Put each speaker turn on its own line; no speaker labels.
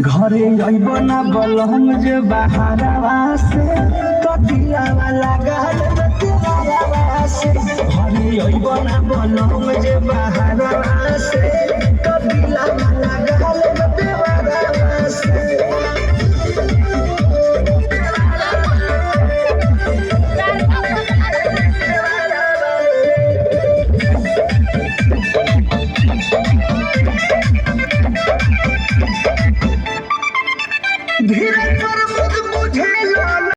घरे अइब ना बलम जे बहारवा से तो दिलावा लागल दिलावा से घरे अइब ना बलम जे बहारवा से तो दिलावा लागल दिलावा से धीरे पर मुझ बुझे